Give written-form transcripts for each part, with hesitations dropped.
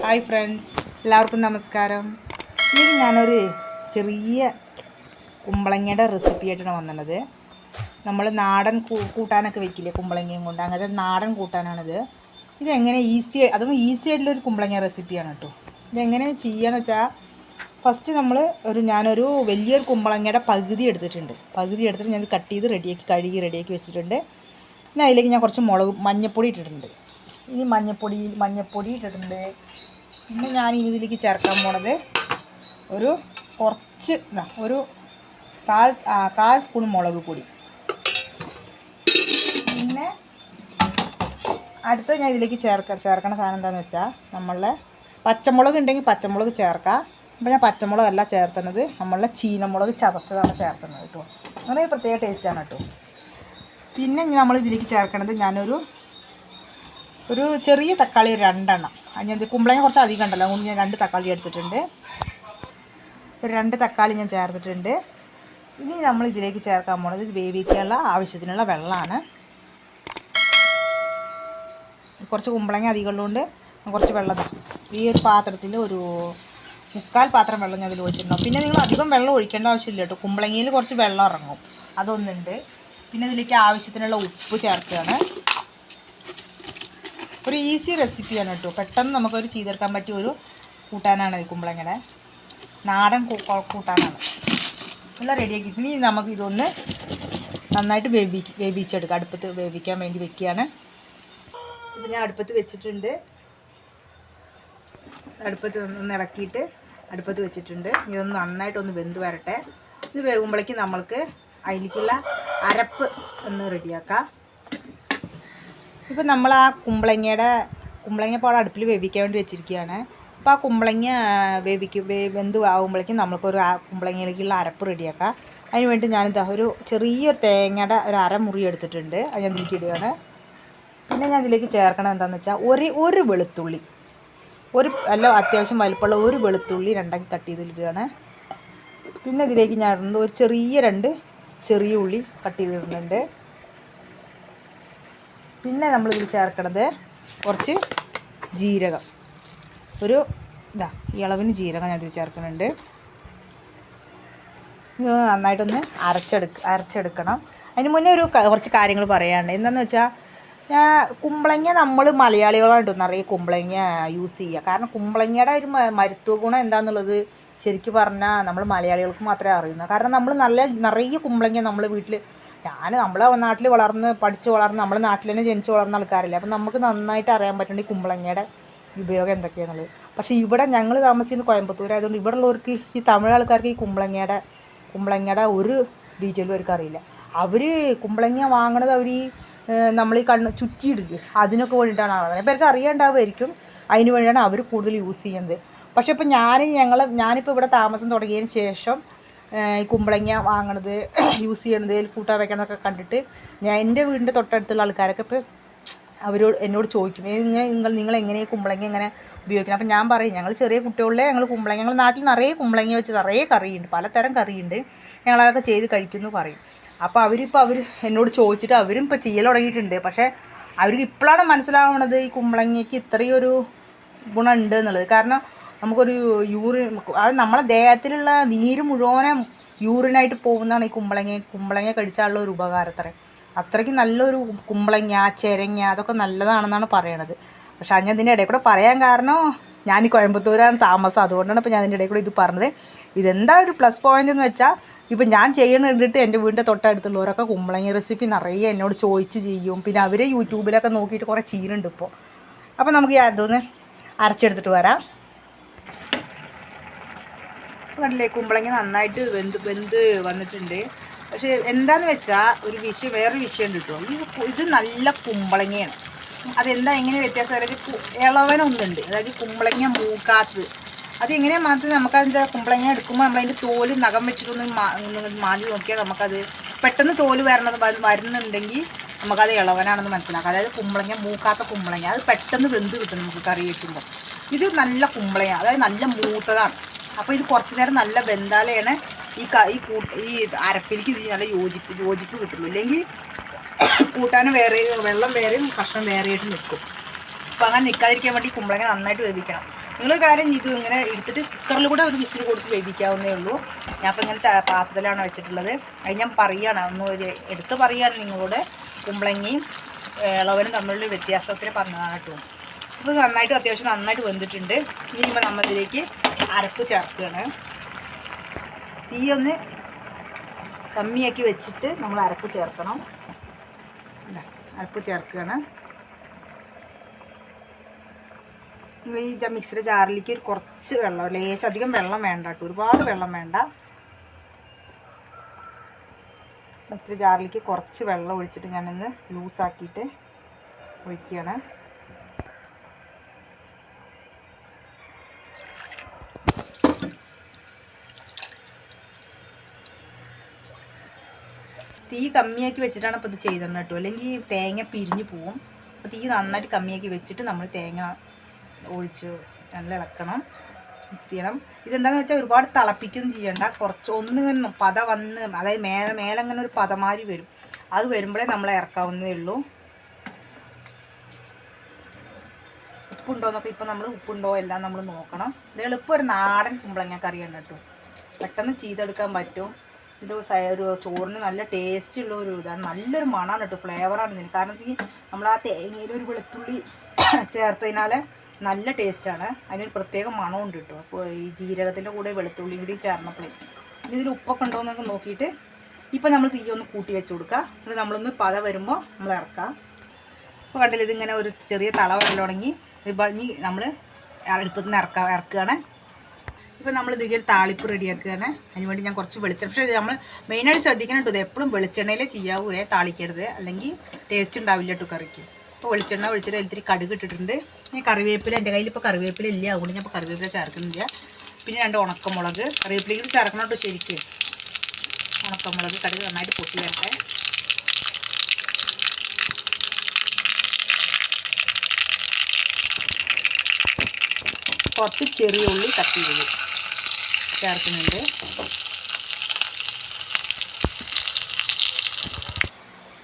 Hi friends, എല്ലാവർക്കും നമസ്കാരം. ഇത് ഞാനൊരു ചെറിയ കുമ്പളങ്ങയുടെ റെസിപ്പി ആയിട്ടാണ് വന്നത്. നമ്മൾ നാടൻ കൂട്ടാനൊക്കെ വെക്കില്ലേ കുമ്പളങ്ങയും കൊണ്ട്, അങ്ങനത്തെ നാടൻ കൂട്ടാനാണിത്. ഇതെങ്ങനെ അതും ഈസി ആയിട്ടുള്ളൊരു കുമ്പളങ്ങ റെസിപ്പിയാണ് കേട്ടോ. ഇതെങ്ങനെ ചെയ്യുകയെന്ന് വെച്ചാൽ, ഫസ്റ്റ് ഞാനൊരു വലിയൊരു കുമ്പളങ്ങയുടെ പകുതി എടുത്തിട്ട് ഞാൻ കട്ട് ചെയ്ത് കഴുകി റെഡിയാക്കി വെച്ചിട്ടുണ്ട്. പിന്നെ അതിലേക്ക് ഞാൻ കുറച്ച് മഞ്ഞൾപ്പൊടി ഇട്ടിട്ടുണ്ട്. ഇനി മഞ്ഞൾപ്പൊടി ഇട്ടിട്ടുണ്ട്. പിന്നെ ഞാൻ ഇതിലേക്ക് ചേർക്കാൻ പോണത് ഒരു കാൽ സ്പൂൺ മുളക് പൊടി. പിന്നെ അടുത്ത് ഞാൻ ഇതിലേക്ക് ചേർക്കണ സാധനം എന്താണെന്ന് വെച്ചാൽ, നമ്മളുടെ പച്ചമുളക് ഉണ്ടെങ്കിൽ പച്ചമുളക് ചേർക്കാം. അപ്പോൾ ഞാൻ പച്ചമുളകല്ല ചേർത്തുന്നത്, നമ്മളുടെ ചീനമുളക് ചതച്ചതാണ് ചേർത്തുന്നത് കേട്ടോ. അങ്ങനെ ഒരു പ്രത്യേക ടേസ്റ്റാണ് കേട്ടോ. പിന്നെ നമ്മൾ ഇതിലേക്ക് ചേർക്കണത് ഞാനൊരു ചെറിയ തക്കാളി 2 എണ്ണം. ഞാൻ കുമ്പളങ്ങ കുറച്ച് അധികം ഉണ്ടല്ലോ, അതുകൊണ്ട് ഞാൻ 2 തക്കാളി എടുത്തിട്ടുണ്ട്. 2 തക്കാളി ഞാൻ ചേർത്തിട്ടുണ്ട്. ഇനി നമ്മൾ ഇതിലേക്ക് ചേർക്കാൻ പോകുന്നത് ഇത് വേവിക്കാനുള്ള ആവശ്യത്തിനുള്ള വെള്ളമാണ്. കുറച്ച് കുമ്പളങ്ങ അധികം ഉള്ളതുകൊണ്ട് കുറച്ച് വെള്ളം ഈ ഒരു പാത്രത്തിൽ ഒരു 3/4 പാത്രം വെള്ളം ഞാൻ അതിൽ ഒഴിച്ചിട്ടുണ്ടാവും. പിന്നെ നിങ്ങൾ അധികം വെള്ളം ഒഴിക്കേണ്ട ആവശ്യമില്ല കേട്ടോ. കുമ്പളങ്ങയിൽ കുറച്ച് വെള്ളം ഇറങ്ങും, അതൊന്നുണ്ട്. പിന്നെ ഇതിലേക്ക് ആവശ്യത്തിനുള്ള ഉപ്പ് ചേർക്കുകയാണ്. ഒരു ഈസി റെസിപ്പിയാണ് കേട്ടോ. പെട്ടെന്ന് നമുക്കൊരു ചെയ്തെടുക്കാൻ പറ്റിയ ഒരു കൂട്ടാനാണ് ഈ കുമ്പളങ്ങയുടെ നാടൻ കൂട്ടാനാണ്. എല്ലാം റെഡിയാക്കിയിട്ട് ഇനി നമുക്ക് ഇതൊന്ന് നന്നായിട്ട് വേവിച്ചെടുക്കാം. അടുപ്പത്ത് വേവിക്കാൻ വേണ്ടി വെക്കുകയാണ്. ഇത് ഞാൻ അടുപ്പത്ത് വെച്ചിട്ടുണ്ട്. അടുപ്പത്ത് ഒന്ന് ഇറക്കിയിട്ട് അടുപ്പത്ത് വെച്ചിട്ടുണ്ട്. ഇതൊന്ന് നന്നായിട്ടൊന്ന് വെന്ത് വരട്ടെ. ഇത് വേകുമ്പോഴേക്കും നമ്മൾക്ക് അതിലേക്കുള്ള അരപ്പ് ഒന്ന് റെഡിയാക്കാം. ഇപ്പം നമ്മൾ ആ കുമ്പളങ്ങ അടുപ്പിൽ വേവിക്കാൻ വേണ്ടി വെച്ചിരിക്കുകയാണ്. അപ്പോൾ ആ കുമ്പളങ്ങ വെന്ത് ആകുമ്പോഴേക്കും നമ്മൾക്കൊരു കുമ്പളങ്ങയിലേക്കുള്ള അരപ്പ് റെഡിയാക്കാം. അതിന് വേണ്ടി ഞാനിതാ ഒരു ചെറിയൊരു തേങ്ങയുടെ ഒരു അരമുറി എടുത്തിട്ടുണ്ട്. അത് ഞാൻ ഇതിലേക്ക് ഇടുകയാണ്. പിന്നെ ഞാൻ ഇതിലേക്ക് ചേർക്കണം എന്താണെന്ന് വെച്ചാൽ ഒരു വെളുത്തുള്ളി, അത്യാവശ്യം വലിപ്പമുള്ള ഒരു വെളുത്തുള്ളി 2 കട്ട് ചെയ്തിടുകയാണ്. പിന്നെ ഇതിലേക്ക് ഞാൻ ഇടുന്നത് ഒരു രണ്ട് ചെറിയ ഉള്ളി കട്ട് ചെയ്തിടുന്നുണ്ട്. പിന്നെ നമ്മളിതിൽ ചേർക്കണത് കുറച്ച് ജീരകം, ഇളവിന് ജീരകം ഞാൻ ഇതിൽ ചേർക്കുന്നുണ്ട്. ഇത് നന്നായിട്ടൊന്ന് അരച്ചെടുക്കണം. അതിന് മുന്നേ കുറച്ച് കാര്യങ്ങൾ പറയാനുണ്ട്. എന്താണെന്ന് വെച്ചാൽ, കുമ്പളങ്ങ നമ്മൾ മലയാളികളായിട്ട് നിറയെ കുമ്പളങ്ങ യൂസ് ചെയ്യുക. കാരണം കുമ്പളങ്ങയുടെ ഒരു മരുത്വ ഗുണം എന്താണെന്നുള്ളത് ശരിക്കും പറഞ്ഞാൽ നമ്മൾ മലയാളികൾക്ക് മാത്രമേ അറിയുന്നു. കാരണം നമ്മൾ നിറയെ കുമ്പളങ്ങ നമ്മൾ വീട്ടിൽ നമ്മളെ നാട്ടിൽ പഠിച്ച് വളർന്ന് നമ്മുടെ നാട്ടിൽ തന്നെ ജനിച്ച് വളർന്ന ആൾക്കാരല്ലേ. അപ്പം നമുക്ക് നന്നായിട്ട് അറിയാൻ പറ്റുന്നുണ്ട് ഈ കുമ്പളങ്ങയുടെ ഉപയോഗം എന്തൊക്കെയാണെന്നുള്ളത്. പക്ഷേ ഇവിടെ ഞങ്ങൾ താമസിക്കുന്നത് കോയമ്പത്തൂർ ആയതുകൊണ്ട് ഇവിടെ ഉള്ളവർക്ക്, ഈ തമിഴ് ആൾക്കാർക്ക് ഈ കുമ്പളങ്ങയുടെ ഒരു ഡീറ്റെയിലും അവർക്ക് അറിയില്ല. അവർ കുമ്പളങ്ങ വാങ്ങണത് നമ്മൾ ഈ ചുറ്റിയിടില്ല, അതിനൊക്കെ വേണ്ടിയിട്ടാണ്. വളരെ പേർക്ക് അറിയാണ്ടാവുമായിരിക്കും. അതിന് വേണ്ടിയാണ് അവർ കൂടുതൽ യൂസ് ചെയ്യുന്നത്. പക്ഷേ ഇപ്പോൾ ഞാനിപ്പോൾ ഇവിടെ താമസം തുടങ്ങിയതിന് ശേഷം ഈ കുമ്പളങ്ങ വാങ്ങണത് യൂസ് ചെയ്യണത് കൂട്ടാൻ വെക്കണതൊക്കെ കണ്ടിട്ട് എൻ്റെ വീടിൻ്റെ തൊട്ടടുത്തുള്ള ആൾക്കാരൊക്കെ ഇപ്പോൾ എന്നോട് ചോദിക്കും, നിങ്ങൾ എങ്ങനെ കുമ്പളങ്ങ എങ്ങനെ ഉപയോഗിക്കണം. അപ്പം ഞാൻ പറയും, ഞങ്ങൾ ചെറിയ കുട്ടികളിലെ ഞങ്ങൾ നാട്ടിൽ നിറയെ കുമ്പളങ്ങ വെച്ച് നിറയെ കറിയുണ്ട്, പലതരം കറിയുണ്ട്, ഞങ്ങളതൊക്കെ ചെയ്ത് കഴിക്കുമെന്ന് പറയും. അപ്പോൾ അവർ എന്നോട് ചോദിച്ചിട്ട് അവരും ഇപ്പോൾ ചെയ്യൽ തുടങ്ങിയിട്ടുണ്ട്. പക്ഷേ അവർക്ക് ഇപ്പോഴാണ് മനസ്സിലാവണത് ഈ കുമ്പളങ്ങയ്ക്ക് ഇത്രയും ഒരു ഗുണമുണ്ട് എന്നുള്ളത്. കാരണം നമുക്കൊരു അത് നമ്മളെ ദേഹത്തിലുള്ള നീര് മുഴുവനും യൂറിനായിട്ട് പോകുന്നതാണ് ഈ കുമ്പളങ്ങ കഴിച്ചാലുള്ള ഒരു ഉപകാരത്രേ. അത്രയ്ക്ക് നല്ലൊരു കുമ്പളങ്ങ, ചിരങ്ങ അതൊക്കെ നല്ലതാണെന്നാണ് പറയണത്. പക്ഷെ ഞാൻ ഇതിൻ്റെ ഇടയിൽ കൂടെ പറയാൻ കാരണം, ഞാൻ ഈ കോയമ്പത്തൂരാണ് താമസം, അതുകൊണ്ടാണ് ഇപ്പോൾ ഞാൻ അതിൻ്റെ ഇടയിൽ കൂടെ ഇത് പറഞ്ഞത്. ഇതെന്താ ഒരു പ്ലസ് പോയിൻ്റ് എന്ന് വെച്ചാൽ, ഇപ്പം ഞാൻ ചെയ്യണിട്ട് എൻ്റെ വീടിൻ്റെ തൊട്ടടുത്തുള്ളവരൊക്കെ കുമ്പളങ്ങ റെസിപ്പി നിറയെ എന്നോട് ചോദിച്ച് ചെയ്യും. പിന്നെ അവർ യൂട്യൂബിലൊക്കെ നോക്കിയിട്ട് കുറേ ചെയ്യുന്നുണ്ട് ഇപ്പോൾ. അപ്പോൾ നമുക്ക് അതൊന്ന് അരച്ചെടുത്തിട്ട് വരാം. കണ്ടില്ലേ, കുമ്പളങ്ങ നന്നായിട്ട് വെന്ത് വന്നിട്ടുണ്ട്. പക്ഷേ എന്താന്ന് വെച്ചാൽ വേറൊരു വിഷയം കിട്ടും. ഇത് നല്ല കുമ്പളങ്ങയാണ്. അതെന്താ എങ്ങനെ വ്യത്യാസം? അതായത് ഇളവനൊന്നുണ്ട്, അതായത് കുമ്പളങ്ങ മൂക്കാത്തത്. അതെങ്ങനെയാണ് മാത്രമേ നമുക്കതിൻ്റെ കുമ്പളങ്ങ എടുക്കുമ്പോൾ നമ്മളതിൻ്റെ തോല് നഖം വെച്ചിട്ടൊന്ന് മാന്തി നോക്കിയാൽ നമുക്കത് പെട്ടെന്ന് തോല് വരുന്നുണ്ടെങ്കിൽ നമുക്കത് ഇളവനാണെന്ന് മനസ്സിലാക്കാം. അതായത് കുമ്പളങ്ങ മൂക്കാത്ത കുമ്പളങ്ങ, അത് പെട്ടെന്ന് വെന്ത് കിട്ടും നമുക്ക് കറി വയ്ക്കുമ്പോൾ. ഇത് നല്ല കുമ്പളങ്ങ, അതായത് നല്ല മൂത്തതാണ്. അപ്പോൾ ഇത് കുറച്ച് നേരം നല്ല വെന്താലെയാണ് ഈ അരപ്പിലേക്ക് ഇത് നല്ല യോജിപ്പ് കിട്ടുള്ളൂ. ഇല്ലെങ്കിൽ കൂട്ടാനും വെള്ളം വേറെയും കഷ്ണം വേറെയായിട്ട് നിൽക്കും. അപ്പോൾ അങ്ങനെ നിൽക്കാതിരിക്കാൻ വേണ്ടി കുമ്പളങ്ങ നന്നായിട്ട് വേവിക്കണം. നിങ്ങൾ കാര്യം ചെയ്തു ഇങ്ങനെ എടുത്തിട്ട് കുക്കറിൽ കൂടെ ഒരു വിസിൽ കൊടുത്ത് വേവിക്കാവുന്നേ ഉള്ളൂ. ഞാൻ അപ്പോൾ ഇങ്ങനെ പാത്രത്തിലാണ് വെച്ചിട്ടുള്ളത്. അത് ഞാൻ പറയുകയാണ്, ഒന്ന് എടുത്ത് പറയുകയാണ് നിങ്ങളോട്. കുമ്പളങ്ങയും ഇളവനും തമ്മിലുള്ള വ്യത്യാസത്തിന് പറഞ്ഞതാണ് കേട്ടോ. ഇപ്പോൾ നന്നായിട്ട് അത്യാവശ്യം നന്നായിട്ട് വെന്തിട്ടുണ്ട്. ഇനിയിപ്പോൾ നമ്മളിതിലേക്ക് അരപ്പ് ചേർക്കുകയാണ്. തീ ഒന്ന് കമ്മിയാക്കി വെച്ചിട്ട് നമ്മൾ അരപ്പ് ചേർക്കണം. അരപ്പ് ചേർക്കുകയാണ്. ഈ മിക്സിയുടെ ജാറിലേക്ക് കുറച്ച് വെള്ളം, ലേശം അധികം വെള്ളം വേണ്ട കേട്ടോ, ഒരുപാട് വെള്ളം വേണ്ട. മിക്സിയുടെ ജാറിലേക്ക് കുറച്ച് വെള്ളം ഒഴിച്ചിട്ട് ഞാനൊന്ന് ലൂസാക്കിയിട്ട് ഒഴിക്കുകയാണ്. തീ കമ്മിയാക്കി വെച്ചിട്ടാണ് ഇപ്പോൾ ഇത് ചെയ്തത് കേട്ടോ, അല്ലെങ്കിൽ തേങ്ങ പിരിഞ്ഞു പോവും. അപ്പോൾ തീ നന്നായിട്ട് കമ്മിയാക്കി വെച്ചിട്ട് നമ്മൾ തേങ്ങ ഒഴിച്ച് നല്ല ഇളക്കണം, മിക്സ് ചെയ്യണം. ഇതെന്താണെന്ന് വെച്ചാൽ ഒരുപാട് തിളപ്പിക്കൊന്നും ചെയ്യണ്ട, കുറച്ച് ഒന്നിങ്ങനെ പത വന്ന്, അതായത് മേലെ അങ്ങനെ ഒരു പതമാരി വരും. അത് വരുമ്പോഴേ നമ്മൾ ഇറക്കാവുന്നതേ ഉള്ളൂ. ഉപ്പുണ്ടോയെന്നൊക്കെ ഇപ്പോൾ നമ്മൾ ഉപ്പുണ്ടോ എല്ലാം നമ്മൾ നോക്കണം. ഇത് എളുപ്പം ഒരു നാടൻ കുമ്പളങ്ങ കറിയാണ് കേട്ടോ, പെട്ടെന്ന് ചെയ്തെടുക്കാൻ പറ്റും. ഇത് ഒരു ചോറിന് നല്ല ടേസ്റ്റുള്ള ഒരു ഇതാണ്, നല്ലൊരു മണമാണ് കേട്ടോ, ഫ്ലേവറാണ് ഇതിന്. കാരണം വെച്ചെങ്കിൽ നമ്മൾ ആ തേങ്ങയിൽ ഒരു വെളുത്തുള്ളി ചേർത്തതിനാൽ നല്ല ടേസ്റ്റാണ്, അതിനൊരു പ്രത്യേക മണമുണ്ട് കേട്ടോ. അപ്പോൾ ഈ ജീരകത്തിൻ്റെ കൂടെ വെളുത്തുള്ളി കൂടി ചേർന്നപ്പോഴേ ഇതിൽ ഉപ്പൊക്കെ ഉണ്ടോ എന്നൊക്കെ നോക്കിയിട്ട് ഇപ്പോൾ നമ്മൾ തീ ഒന്ന് കൂട്ടി വെച്ച് കൊടുക്കുക. എന്നിട്ട് നമ്മളൊന്ന് പത വരുമ്പോൾ നമ്മൾ ഇറക്കാം. അപ്പോൾ കണ്ടില്ല, ഇതിങ്ങനെ ഒരു ചെറിയ തള വരൽ തുടങ്ങി. ഇനി നമ്മൾ അടുപ്പത്ത് നിന്ന് ഇറക്കുകയാണ്. ഇപ്പോൾ നമ്മൾ ഇതിൽ താളിപ്പ് റെഡിയാക്കുകയാണ്. അതിനുവേണ്ടി ഞാൻ കുറച്ച് വെളിച്ചെണ്ണ, പക്ഷേ നമ്മൾ മെയിനായിട്ട് ശ്രദ്ധിക്കണം കേട്ടോ, ഇത് എപ്പോഴും വെളിച്ചെണ്ണയിലേ ചെയ്യാവേ, താളിക്കരുത്, അല്ലെങ്കിൽ ടേസ്റ്റ് ഉണ്ടാവില്ല കേട്ടോ കറിക്ക്. ഇപ്പോൾ വെളിച്ചെണ്ണ ഒഴിച്ചിട്ട് ഇത്തിരി കടുക് ഇട്ടിട്ടുണ്ട്. ഞാൻ കറിവേപ്പില, എൻ്റെ കയ്യിൽ ഇപ്പോൾ കറിവേപ്പില ഇല്ല, അതുകൊണ്ട് ഞാൻ ഇപ്പോൾ കറിവേപ്പില ചേർക്കുന്നില്ല. പിന്നെ 2 ഉണക്കമുളക്, കറിവേപ്പിലയും ചേർക്കണം കേട്ടോ ശരിക്കും. ഉണക്കമുളക്, കടുക് നന്നായിട്ട് പൊട്ടി വരട്ടെ. കുറച്ച് ചെറിയ ഉള്ളി കട്ട് ചെയ്ത് ചേർക്കുന്നുണ്ട്.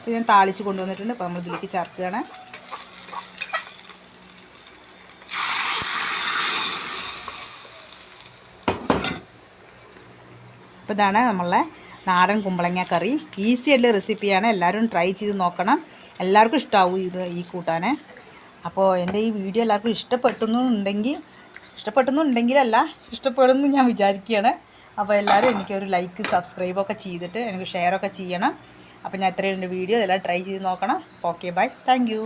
ഇത് ഞാൻ താളിച്ച് കൊണ്ടുവന്നിട്ടുണ്ട്. അപ്പോൾ നമ്മൾ ഇതിലേക്ക് ചേർക്കുകയാണ്. അപ്പോൾ ഇതാണ് നമ്മളെ നാടൻ കുമ്പളങ്ങ കറി. ഈസി ആയിട്ടുള്ള റെസിപ്പിയാണ്, എല്ലാവരും ട്രൈ ചെയ്ത് നോക്കണം. എല്ലാവർക്കും ഇഷ്ടമാവും ഈ കൂട്ടാൻ. അപ്പോൾ എൻ്റെ ഈ വീഡിയോ എല്ലാവർക്കും ഇഷ്ടപ്പെടുന്നുണ്ടെങ്കിലല്ല, ഇഷ്ടപ്പെടുന്നു ഞാൻ വിചാരിക്കുകയാണ്. അപ്പോൾ എല്ലാവരും എനിക്കൊരു ലൈക്ക് സബ്സ്ക്രൈബൊക്കെ ചെയ്തിട്ട് എനിക്ക് ഷെയറൊക്കെ ചെയ്യണം. അപ്പോൾ ഞാൻ ഇത്രയും എൻ്റെ വീഡിയോ എല്ലാം ട്രൈ ചെയ്ത് നോക്കണം. Okay, bye, thank U.